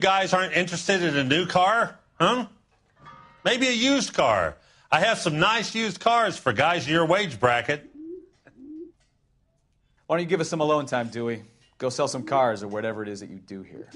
Guys aren't interested in a new car? Huh? Maybe a used car. I have some nice used cars for guys in your wage bracket. Why don't you give us some alone time, Dewey? Go sell some cars or whatever it is that you do here.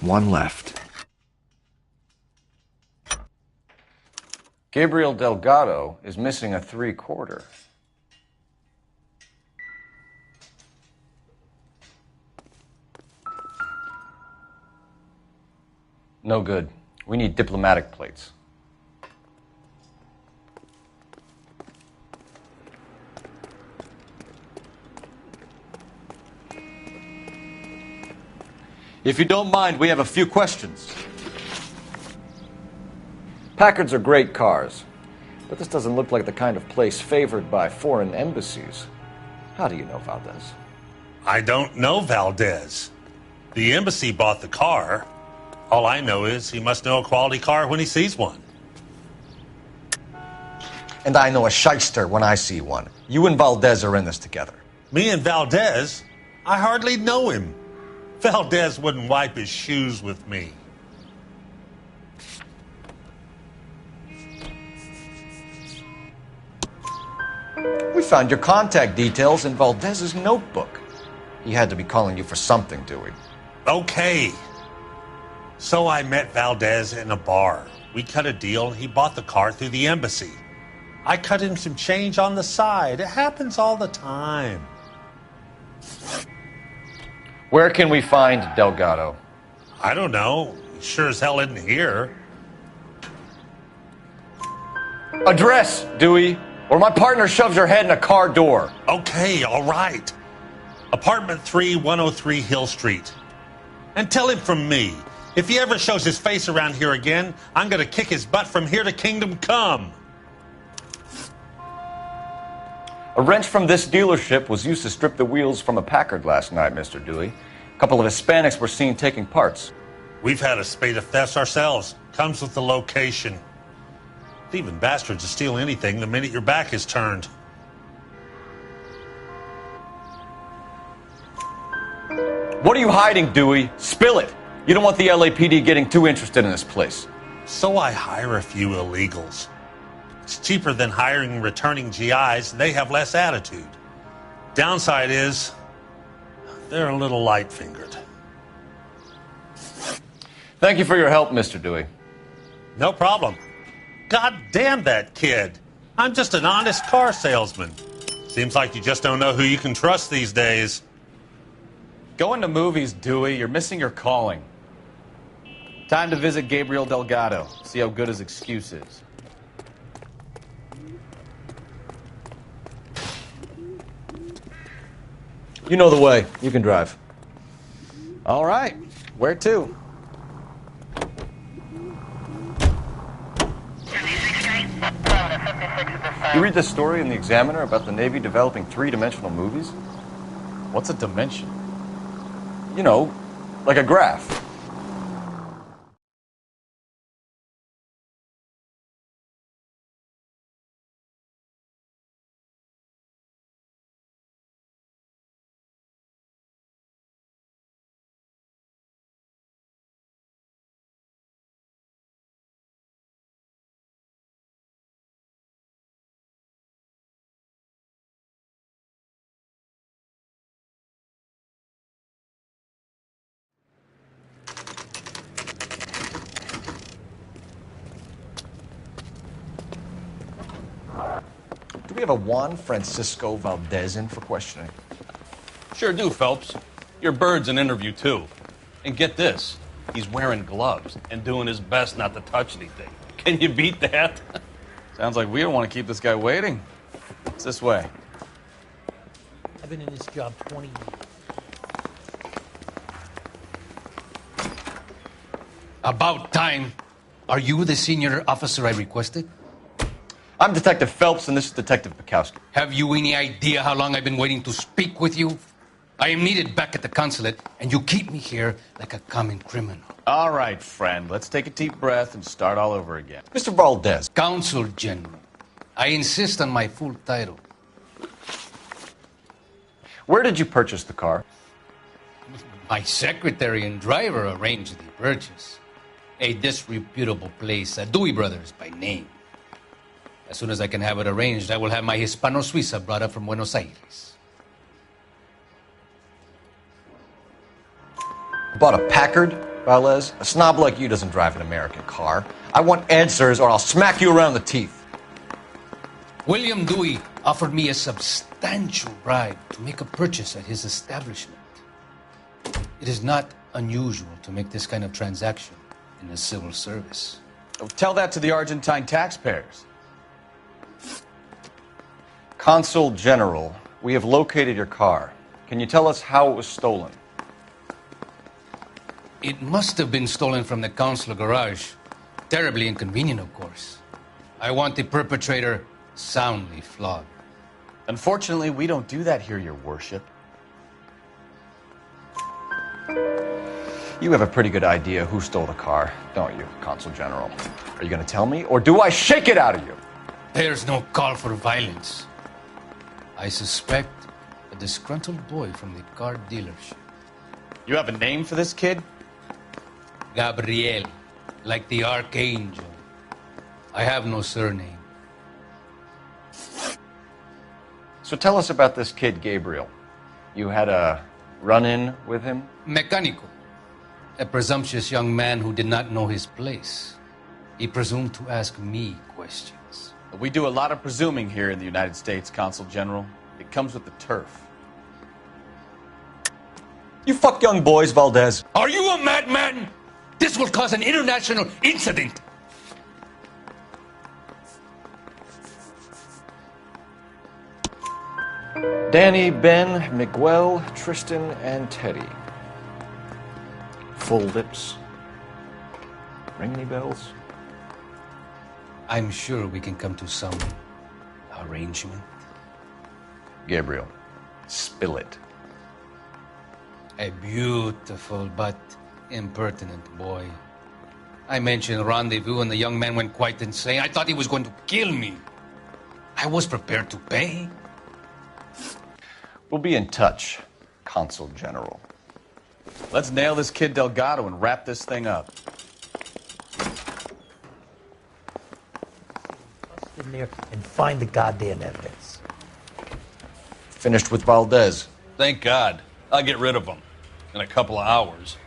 One left. Gabriel Delgado is missing a 3/4. No good. We need diplomatic plates. If you don't mind, we have a few questions. Packards are great cars, but this doesn't look like the kind of place favored by foreign embassies. How do you know Valdez? I don't know Valdez. The embassy bought the car. All I know is he must know a quality car when he sees one. And I know a shyster when I see one. You and Valdez are in this together. Me and Valdez? I hardly know him. Valdez wouldn't wipe his shoes with me. We found your contact details in Valdez's notebook. He had to be calling you for something, Dewey. Okay. So I met Valdez in a bar. We cut a deal and he bought the car through the embassy. I cut him some change on the side. It happens all the time. Where can we find Delgado? I don't know. He sure as hell isn't here. Address, Dewey, or my partner shoves your head in a car door. Okay, all right. Apartment 3, 103 Hill Street. And tell him from me, if he ever shows his face around here again, I'm going to kick his butt from here to Kingdom Come. A wrench from this dealership was used to strip the wheels from a Packard last night, Mr. Dewey. A couple of Hispanics were seen taking parts. We've had a spate of thefts ourselves. Comes with the location. Thieving bastards will steal anything the minute your back is turned. What are you hiding, Dewey? Spill it. You don't want the LAPD getting too interested in this place. So I hire a few illegals. It's cheaper than hiring returning GIs. They have less attitude. Downside is, they're a little light-fingered. Thank you for your help, Mr. Dewey. No problem. God damn that kid. I'm just an honest car salesman. Seems like you just don't know who you can trust these days. Going to movies, Dewey. You're missing your calling. Time to visit Gabriel Delgado. See how good his excuse is. You know the way. You can drive. All right. Where to? You read this story in the Examiner about the Navy developing three-dimensional movies? What's a dimension? You know, like a graph. Do we have a Juan Francisco Valdez in for questioning? Sure do, Phelps. Your bird's an interview, too. And get this, he's wearing gloves and doing his best not to touch anything. Can you beat that? Sounds like we don't want to keep this guy waiting. It's this way. I've been in this job 20 years. About time. Are you the senior officer I requested? I'm Detective Phelps, and this is Detective Bukowski. Have you any idea how long I've been waiting to speak with you? I am needed back at the consulate, and you keep me here like a common criminal. All right, friend. Let's take a deep breath and start all over again. Mr. Valdez. Consul General. I insist on my full title. Where did you purchase the car? My secretary and driver arranged the purchase. A disreputable place, Dewey Brothers by name. As soon as I can have it arranged, I will have my Hispano Suiza brought up from Buenos Aires. Bought a Packard, Valdez? A snob like you doesn't drive an American car. I want answers or I'll smack you around the teeth. William Dewey offered me a substantial bribe to make a purchase at his establishment. It is not unusual to make this kind of transaction in the civil service. Tell that to the Argentine taxpayers. Consul General, we have located your car. Can you tell us how it was stolen? It must have been stolen from the consular garage. Terribly inconvenient, of course. I want the perpetrator soundly flogged. Unfortunately, we don't do that here, Your Worship. You have a pretty good idea who stole the car, don't you, Consul General? Are you going to tell me, or do I shake it out of you? There's no call for violence. I suspect a disgruntled boy from the car dealership. You have a name for this kid? Gabriel, like the archangel. I have no surname. So tell us about this kid, Gabriel. You had a run-in with him? Mecánico. A presumptuous young man who did not know his place. He presumed to ask me questions. We do a lot of presuming here in the United States, Consul General. It comes with the turf. You fuck young boys, Valdez. Are you a madman? This will cause an international incident. Danny, Ben, Miguel, Tristan, and Teddy. Full lips. Ring any bells? I'm sure we can come to some arrangement. Gabriel, spill it. A beautiful but impertinent boy. I mentioned rendezvous and the young man went quite insane. I thought he was going to kill me. I was prepared to pay. We'll be in touch, Consul General. Let's nail this kid Delgado and wrap this thing up. Bust in there and find the goddamn evidence. Finished with Valdez. Thank God. I'll get rid of him in a couple of hours.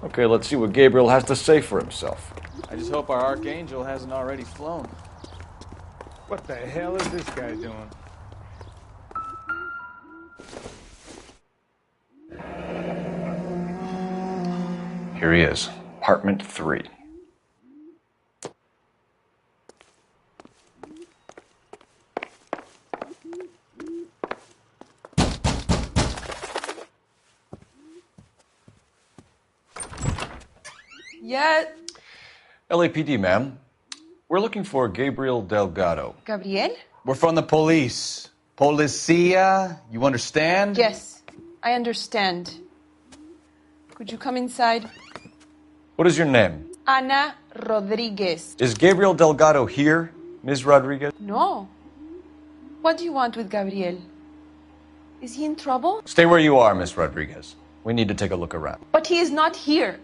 Okay, let's see what Gabriel has to say for himself. I just hope our archangel hasn't already flown. What the hell is this guy doing? Here he is, apartment 3. Yeah. LAPD, ma'am. We're looking for Gabriel Delgado. Gabriel? We're from the police. Policia, you understand? Yes, I understand. Could you come inside? What is your name? Ana Rodriguez. Is Gabriel Delgado here, Ms. Rodriguez? No. What do you want with Gabriel? Is he in trouble? Stay where you are, Ms. Rodriguez. We need to take a look around. But he is not here.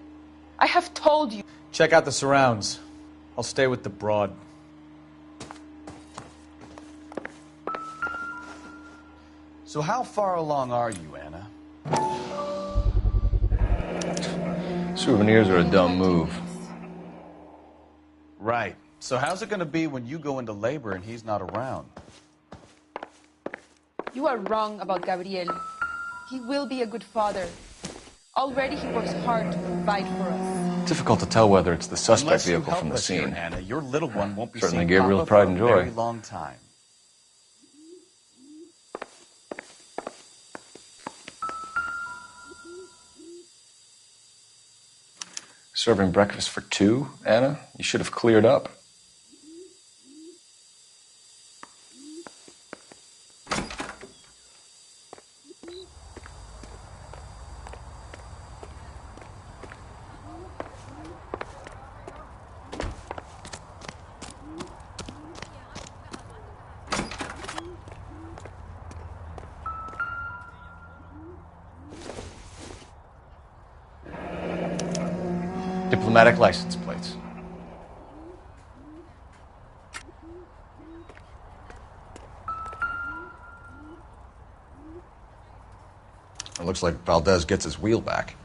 I have told you. Check out the surrounds. I'll stay with the broad. So how far along are you, Anna? Souvenirs are a dumb move. Right. So how's it going to be when you go into labor and he's not around? You are wrong about Gabriel. He will be a good father. Already he works hard to provide for us. Difficult to tell whether it's the suspect Unless you vehicle help from the us here, scene. Anna, your little one won't be Certainly seeing Gabriel's Papa pride for and a joy. very long time. Serving breakfast for 2, Anna? You should have cleared up. Diplomatic license plates. It looks like Valdez gets his wheel back.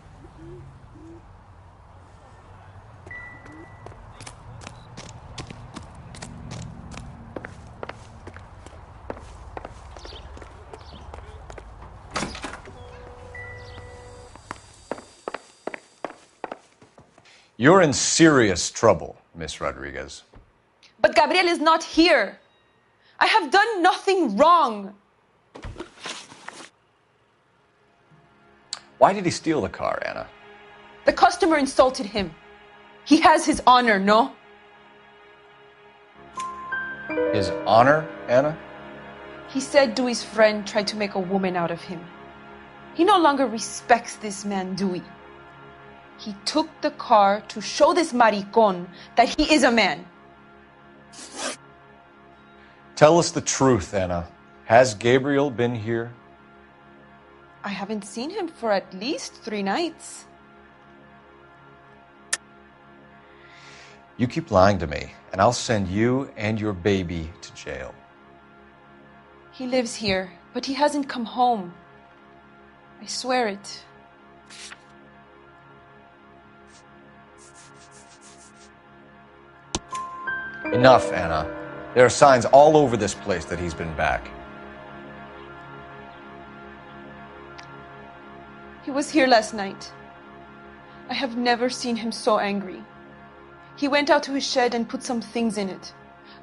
You're in serious trouble, Miss Rodriguez. But Gabriel is not here. I have done nothing wrong. Why did he steal the car, Anna? The customer insulted him. He has his honor, no? His honor, Anna? He said Dewey's friend tried to make a woman out of him. He no longer respects this man, Dewey. He took the car to show this maricón that he is a man. Tell us the truth, Anna. Has Gabriel been here? I haven't seen him for at least 3 nights. You keep lying to me, and I'll send you and your baby to jail. He lives here, but he hasn't come home. I swear it. Enough, Anna. There are signs all over this place that he's been back. He was here last night. I have never seen him so angry. He went out to his shed and put some things in it.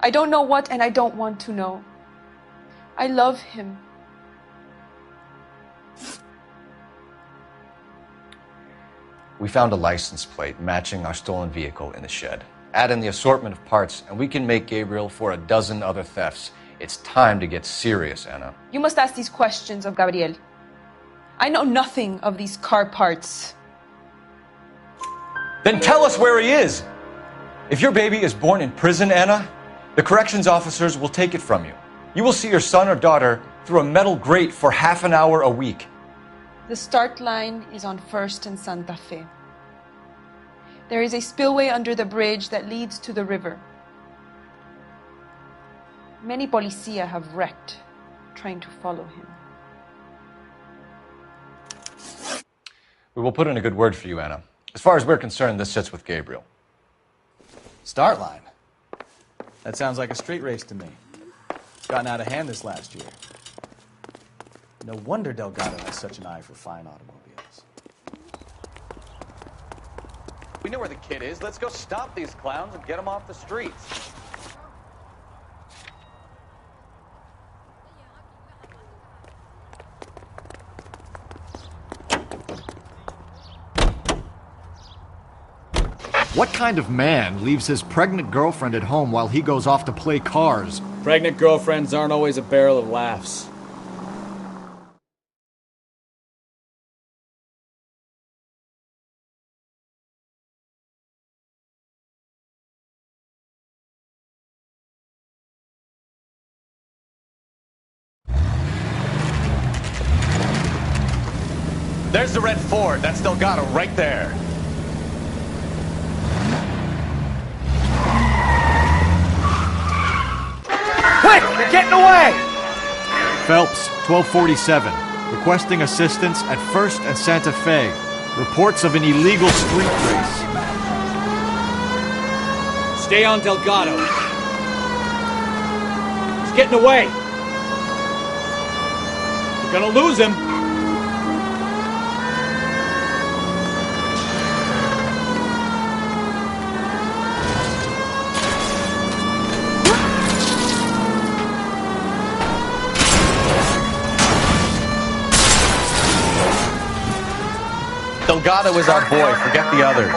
I don't know what, and I don't want to know. I love him. We found a license plate matching our stolen vehicle in the shed. Add in the assortment of parts, and we can make Gabriel for a dozen other thefts. It's time to get serious, Anna. You must ask these questions of Gabriel. I know nothing of these car parts. Then tell us where he is! If your baby is born in prison, Anna, the corrections officers will take it from you. You will see your son or daughter through a metal grate for half an hour a week. The start line is on 1st and Santa Fe. There is a spillway under the bridge that leads to the river. Many policia have wrecked trying to follow him. We will put in a good word for you, Anna. As far as we're concerned, this sits with Gabriel. Start line. That sounds like a street race to me. It's gotten out of hand this last year. No wonder Delgado has such an eye for fine automobiles. We know where the kid is. Let's go stop these clowns and get them off the streets. What kind of man leaves his pregnant girlfriend at home while he goes off to play cars? Pregnant girlfriends aren't always a barrel of laughs. There's the red Ford. That's Delgado right there. Quick! They're getting away! Phelps, 1247. Requesting assistance at 1st and Santa Fe. Reports of an illegal street race. Stay on Delgado. He's getting away. We're gonna lose him. Delgado is our boy. Forget the others.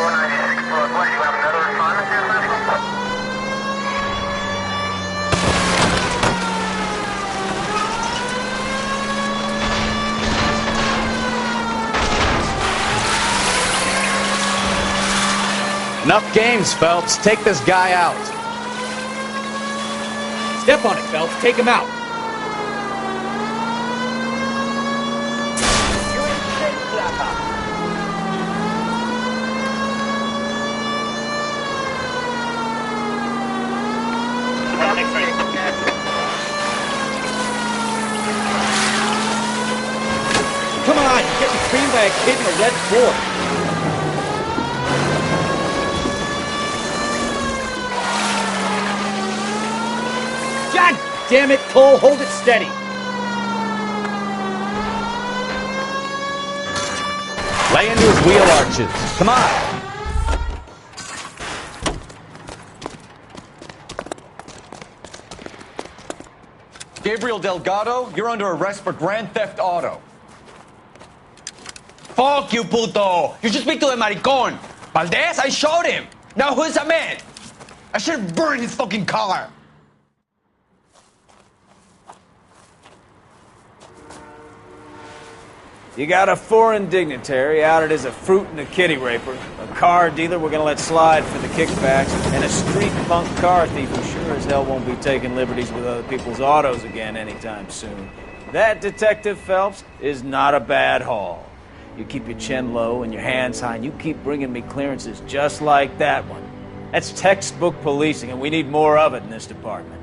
Enough games, Phelps. Take this guy out. Step on it, Phelps. Take him out. Come on, you're getting creamed by a kid in a red Ford. God damn it, Cole, hold it steady. Lay into his wheel arches. Come on. Gabriel Delgado, you're under arrest for grand theft auto. Fuck you, puto! You should speak to the maricón. Valdez, I showed him. Now who's the man? I should have burned his fucking car. You got a foreign dignitary outed as a fruit and a kitty raper, a car dealer we're gonna let slide for the kickbacks, and a street punk car thief who sure as hell won't be taking liberties with other people's autos again anytime soon. That, Detective Phelps, is not a bad haul. You keep your chin low and your hands high, and you keep bringing me clearances just like that one. That's textbook policing, and we need more of it in this department.